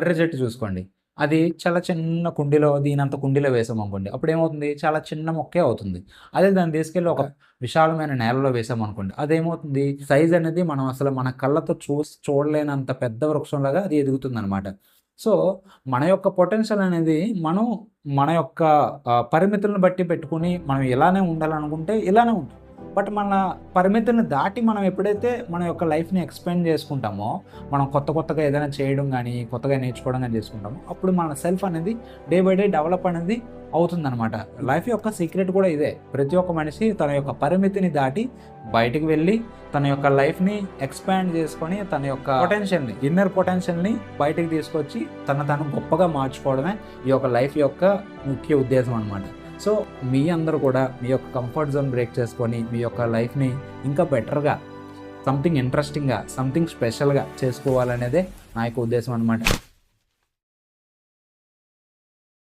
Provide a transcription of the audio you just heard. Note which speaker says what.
Speaker 1: మర్రి చెట్టు చూసుకోండి. అది చాలా చిన్న కుండీలో దీనంత కుండీలో వేసామనుకోండి. అప్పుడేమవుతుంది చాలా చిన్న మొక్కే అవుతుంది. అదే దాన్ని తీసుకెళ్ళి ఒక విశాలమైన నేలలో వేసామనుకోండి. అదేమవుతుంది సైజ్ అనేది మనం అసలు మన కళ్ళతో చూడలేనంత పెద్ద వృక్షంలాగా అది ఎదుగుతుందనమాట. సో, మన యొక్క పొటెన్షియల్ అనేది మనం మన యొక్క పరిమితులను బట్టి పెట్టుకొని మనం ఇలానే ఉండాలనుకుంటే ఇలానే ఉంటాం. బట్ మన పరిమితులను దాటి మనం ఎప్పుడైతే మన యొక్క లైఫ్‌ని ఎక్స్‌పాండ్ చేసుకుంటామో, మనం కొత్తగా ఏదైనా చేయడం గానీ, కొత్తగా నేర్చుకోవడం గానీ చేసుకుంటామో, అప్పుడు మన సెల్ఫ్ అనేది డే బై డే డెవలప్ అనేది అవుతుందనమాట. లైఫ్ యొక్క సీక్రెట్ కూడా ఇదే. ప్రతి ఒక్క మనిషి తన యొక్క పరిమితిని దాటి బయటికి వెళ్ళి, తన యొక్క లైఫ్‌ని ఎక్స్‌పాండ్ చేసుకొని, తన యొక్క పొటెన్షియల్‌ని, ఇన్నర్ పొటెన్షియల్‌ని బయటికి తీసుకొచ్చి, తను గొప్పగా మార్చుకోవడమే ఈ యొక్క లైఫ్ యొక్క ముఖ్య ఉద్దేశం అనమాట. సో, మీ అందరూ కూడా మీ యొక్క కంఫర్ట్ జోన్ బ్రేక్ చేసుకొని, మీ యొక్క లైఫ్‌ని ఇంకా బెటర్‌గా, సంథింగ్ ఇంట్రెస్టింగ్‌గా, సంథింగ్ స్పెషల్‌గా చేసుకోవాలనేదే నా యొక్క ఉద్దేశం అనమాట.